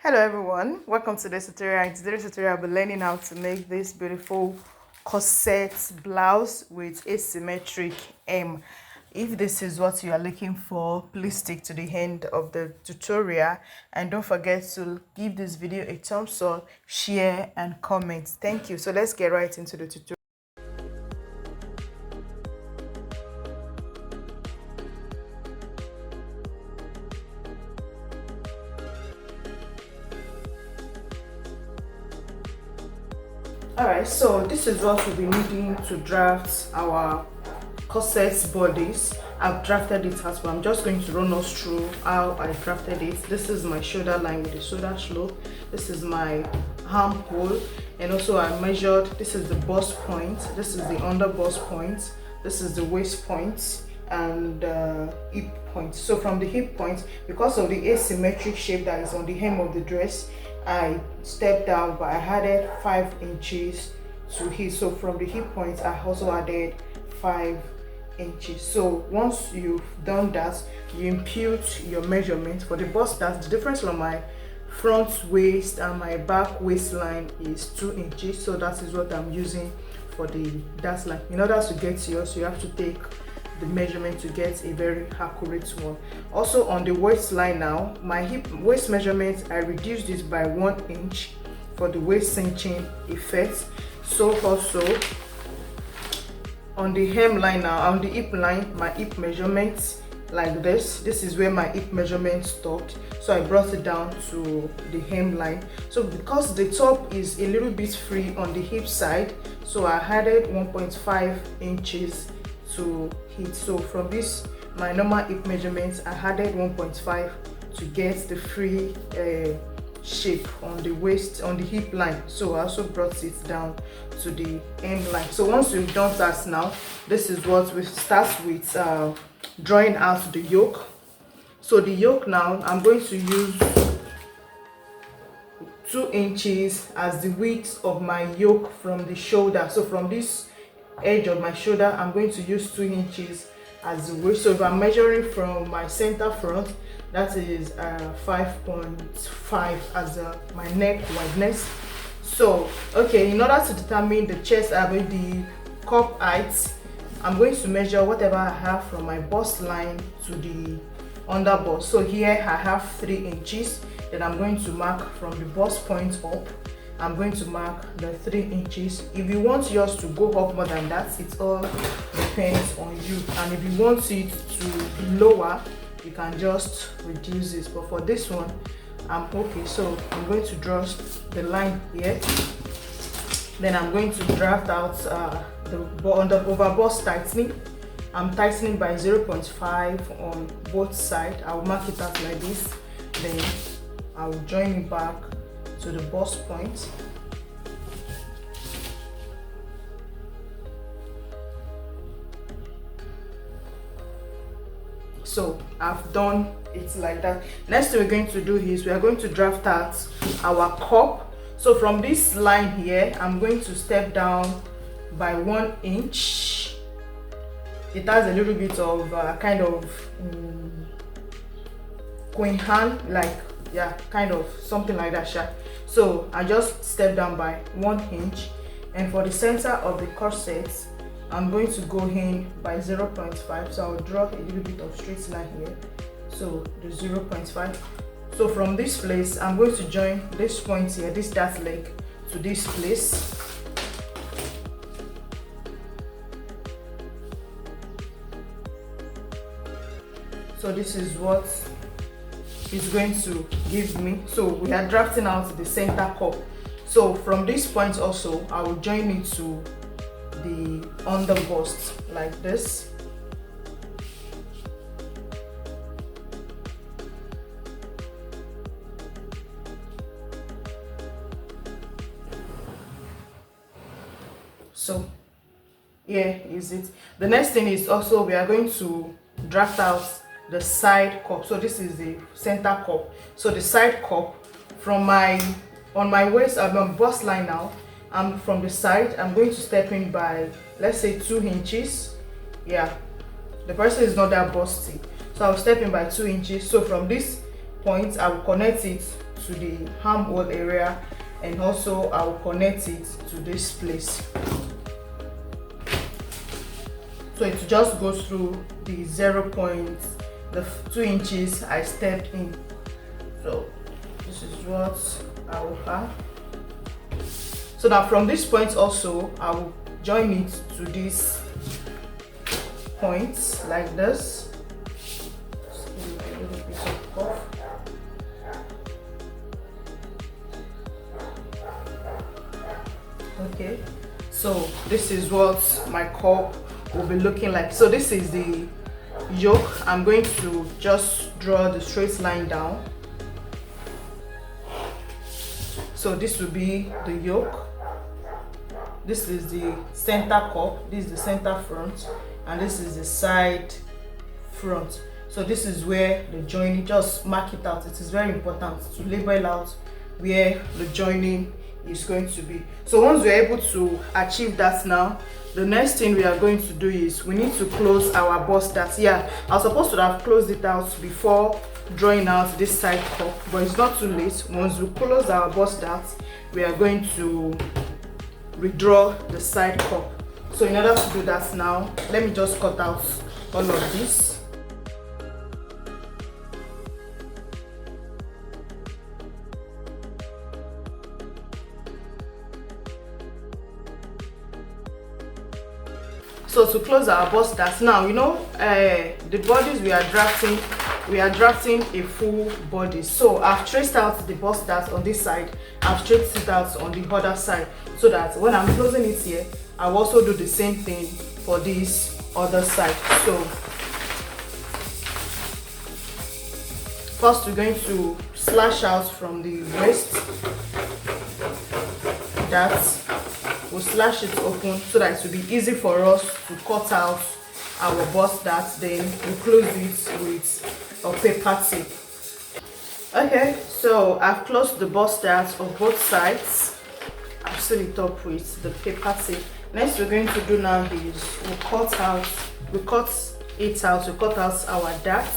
Hello everyone, welcome to this tutorial. In today's tutorial I'll be learning how to make this beautiful corset blouse with asymmetric hem. If this is what you are looking for, please stick to the end of the tutorial and don't forget to give this video a thumbs up, share and comment. Thank you. So let's get right into the tutorial. Alright, so this is what we'll be needing to draft our corset bodice. I've drafted it as well. I'm just going to run us through how I drafted it. This is my shoulder line with the shoulder slope. This is my armhole, and also I measured. This is the bust point. This is the under bust point. This is the waist point and hip point. So from the hip point, because of the asymmetric shape that is on the hem of the dress, I stepped down, but I added 5 inches to hip. So from the hip point I also added 5 inches. So once you've done that, you impute your measurement for the bust. That's the difference from my front waist and my back waistline is 2 inches. So that is what I'm using for the dash line. In order to get yours, you have to take the measurement to get a very accurate one. Also on the waistline now, my hip waist measurement, I reduced this by 1 inch for the waist cinching effect. So also on the hemline now, on the hip line, my hip measurement like this is where my hip measurement stopped, so I brought it down to the hemline. So because the top is a little bit free on the hip side, so I added 1.5 inches to hit. So from this my normal hip measurements, I added 1.5 to get the free shape on the waist, on the hip line. So I also brought it down to the hem line. So once we've done that, now this is what we start with, drawing out the yoke. So the yoke now, I'm going to use 2 inches as the width of my yoke from the shoulder. So from this edge of my shoulder, I'm going to use 2 inches as the width. So if I'm measuring from my center front, that is 5.5 as my neck wideness. So okay, in order to determine the chest, the cup height, I'm going to measure whatever I have from my bust line to the under bust. So here I have 3 inches. Then I'm going to mark from the bust point up. I'm going to mark the 3 inches. If you want yours to go up more than that, it all depends on you. And if you want it to be lower, you can just reduce it. But for this one, I'm okay. So I'm going to draw the line here. Then I'm going to draft out on the over bust tightening. I'm tightening by 0.5 on both sides. I'll mark it out like this. Then I'll join it back to the bust point. So I've done it like that. Next thing we're going to do is we are going to draft out our cup. So from this line here, I'm going to step down by 1 inch. It has a little bit of kind of queen hand, like, yeah, kind of something like that. So I just step down by 1 inch, and for the center of the corset, I'm going to go in by 0.5. So I'll draw a little bit of straight line here. So the 0.5. So from this place, I'm going to join this point here, this dart leg, to this place. So this is what is going to give me. So we are drafting out the center cup. So from this point also, I will join it to the under bust like this. So here is it. The next thing is also we are going to draft out the side cup. So this is the center cup. So the side cup from on my waist, I'm on bust line now. I'm from the side, I'm going to step in by, let's say, 2 inches. Yeah, the person is not that busty, so I'll step in by 2 inches. So from this point, I will connect it to the armhole area, and also I will connect it to this place. So it just goes through the 2 inches I stepped in. So this is what I will have. So now from this point also, I will join it to this point like this. Just give it a little bit of puff. Okay, so this is what my cup will be looking like. So this is the yoke. I'm going to just draw the straight line down. So this will be the yoke. This is the center cup, this is the center front, and this is the side front. So this is where the joining, just mark it out. It is very important to label out where the joining is going to be. So once we're able to achieve that, now the next thing we are going to do is we need to close our bust dart. Yeah, I was supposed to have closed it out before drawing out this side cup, but it's not too late. Once we close our bust dart, we are going to redraw the side cup. So in order to do that, now let me just cut out all of this. So to close our bust dart, now you know the bodice we are drafting a full body. So I've traced out the bust dart on this side, I've traced it out on the other side, so that when I'm closing it here, I'll also do the same thing for this other side. So first we're going to slash out from the waist. That we'll slash it open so that it will be easy for us to cut out our bust dart. Then we close it with a paper tape. Okay, so I've closed the bust dart on both sides. I've sealed it up with the paper tape. Next we're going to do now is we'll cut out our dart.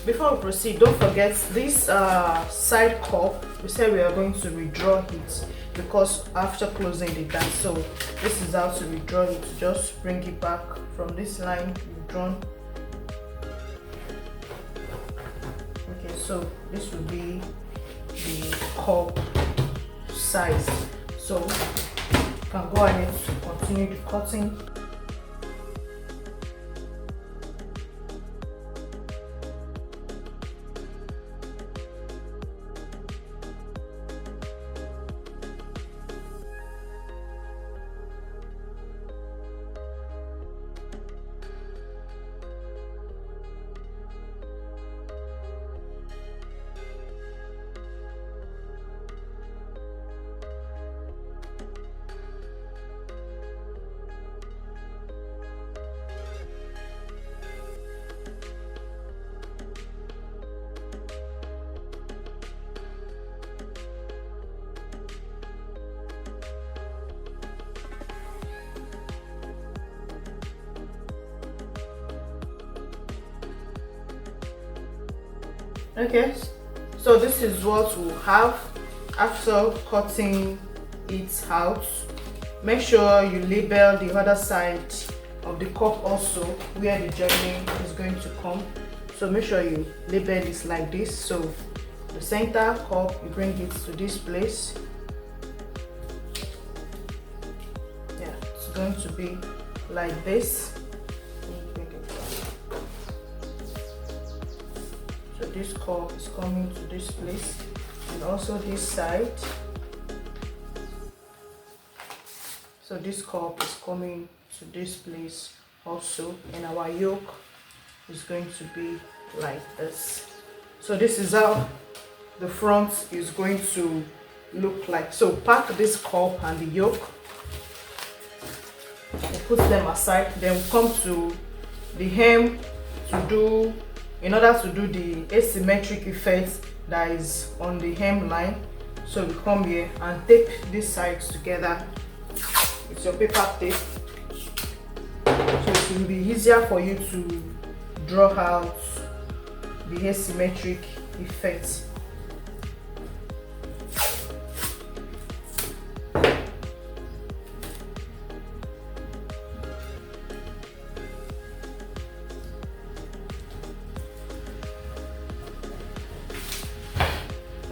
Before we proceed, don't forget this side cup, we said we are going to redraw it because after closing the dart. So this is how to redraw it. Just bring it back from this line you've drawn. Okay, so this will be the cup size. So you can go ahead to continue the cutting. Okay, so this is what we'll have after cutting it out. Make sure you label the other side of the cup also where the joining is going to come. So make sure you label this like this. So the center cup, you bring it to this place. Yeah, it's going to be like this. So this cup is coming to this place, and also this side. So this cup is coming to this place also, and our yoke is going to be like this. So this is how the front is going to look like. So pack this cup and the yoke, we'll put them aside. Then we'll come to the hem in order to do the asymmetric effect that is on the hem line. So we come here and tape these sides together with your paper tape. it will be easier for you to draw out the asymmetric effect.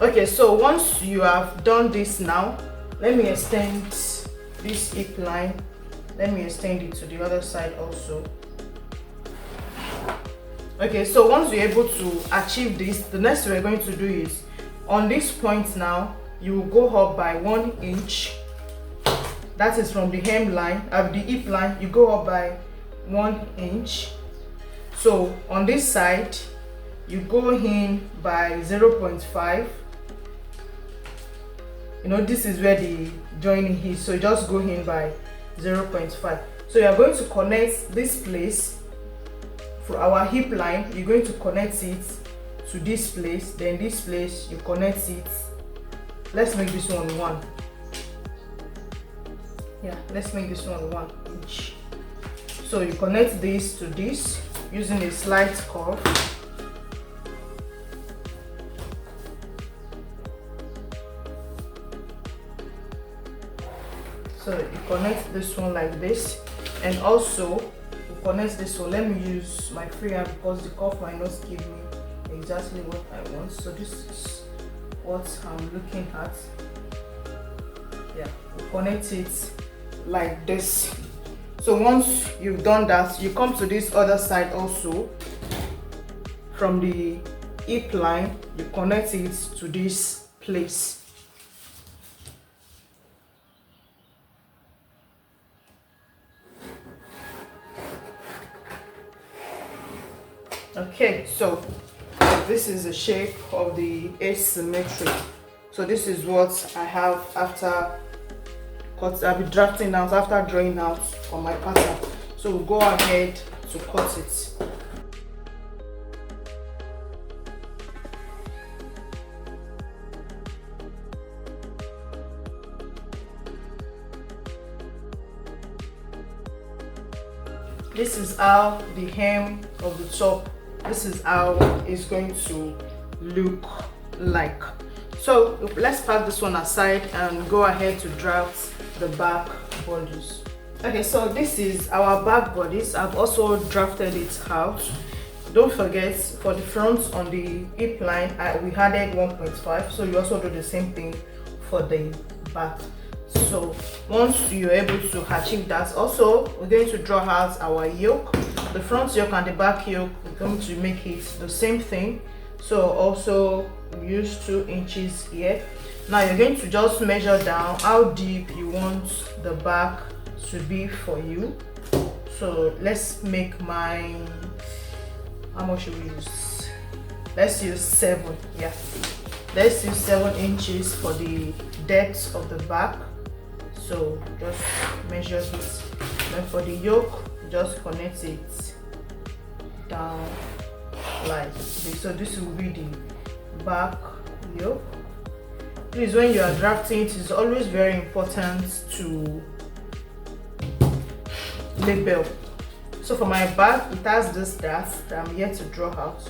Okay, so once you have done this now, let me extend this hip line. Let me extend it to the other side also. Okay, so once you're able to achieve this, the next thing we're going to do is on this point now, you will go up by 1 inch. That is from the hem line, the hip line, you go up by 1 inch. So on this side, you go in by 0.5. You know, this is where the joining is, so you just go in by 0.5. So you are going to connect this place for our hip line. You're going to connect it to this place, then this place you connect it. Let's make this one 1. Yeah, let's make this one 1 inch. So you connect this to this using a slight curve. So you connect this one like this, and also you connect this one. Let me use my free hand because the cuff might not give me exactly what I want. So this is what I'm looking at. Yeah, you connect it like this. So once you've done that, you come to this other side also. From the hip line, you connect it to this place. Okay, so this is the shape of the asymmetric. So this is what I have after I'll be drafting out after drawing out on my pattern. So we'll go ahead to cut it. This is how the hem of the top, this is how it's going to look like. So let's pack this one aside and go ahead to draft the back bodice. Okay, so this is our back bodice. I've also drafted it out. Don't forget, for the front on the hip line, we added 1.5, so you also do the same thing for the back. So once you're able to achieve that, also we're going to draw out our yoke. The front yoke and the back yoke, we're going to make it the same thing. So also use 2 inches here. Now you're going to just measure down how deep you want the back to be for you. So let's make mine, how much should we use? Let's use 7. Yeah, let's use 7 inches for the depth of the back. So just measure this. Then for the yoke, just connect it down like this. So this will be the back yoke. Please, when you are drafting, it is always very important to label. So for my back, it has this dart that I'm yet to draw out.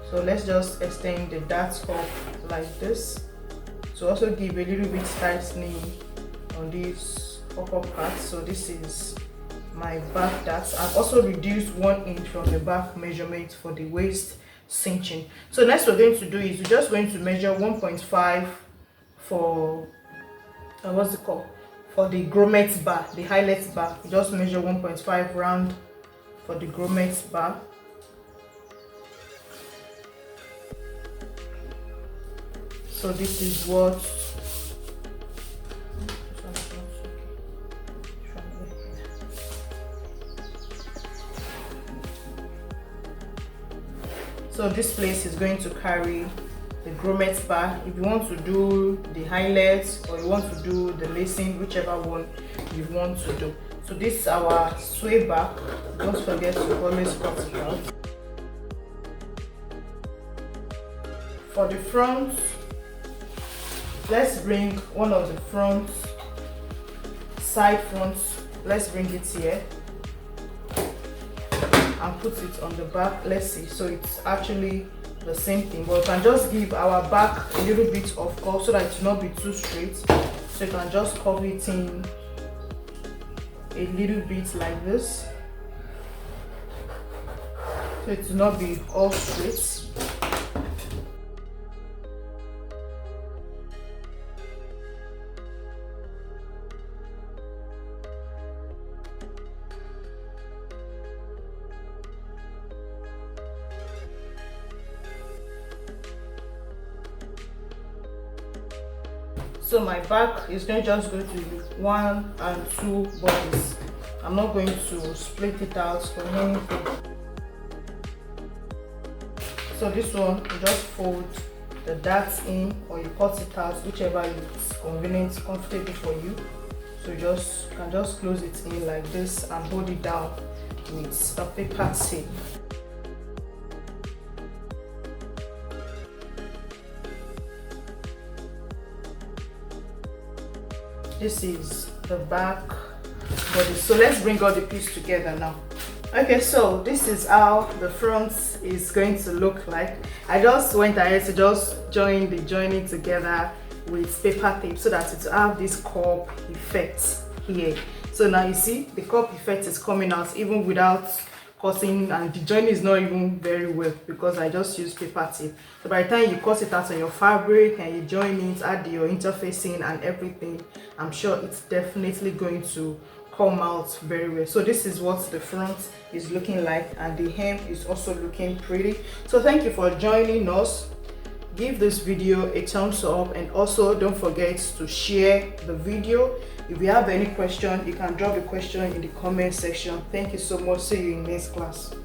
So let's just extend the dart up like this to also give a little bit tightening on this upper part. So this is my back dart. I've also reduced 1 inch from the back measurement for the waist cinching. So next we're going to do is we're just going to measure 1.5 for what's it called, for the grommet bar, the highlight bar. Just measure 1.5 round for the grommet bar. So this is what so this place is going to carry the grommet bar. If you want to do the highlights or you want to do the lacing, whichever one you want to do. So this is our sway back. Don't forget to always cut it out. For the front, let's bring one of the front side fronts. Let's bring it here. and put it on the back. Let's see. So it's actually the same thing, but you can just give our back a little bit of curve so that it will not be too straight. So you can just curve it in a little bit like this, so it will not be all straight. So my back is just going to be 1 and 2 bodies. I'm not going to split it out for anything. So this one, you just fold the darts in, or you cut it out, whichever is convenient, comfortable for you. So you can just close it in like this and hold it down with a paper tape. This is the back body. So let's bring all the pieces together now. Okay, so this is how the front is going to look like. I just went ahead to just join the joining together with paper tape so that it will have this cup effect here. So now you see the cup effect is coming out even without cutting, and the joining is not even very well because I just used paper tape. So by the time you cut it out on your fabric and you join it, add your interfacing and everything, I'm sure it's definitely going to come out very well. So this is what the front is looking like, and the hem is also looking pretty. So thank you for joining us. Give this video a thumbs up, and also don't forget to share the video. If you have any question, you can drop a question in the comment section. Thank you so much. See you in next class.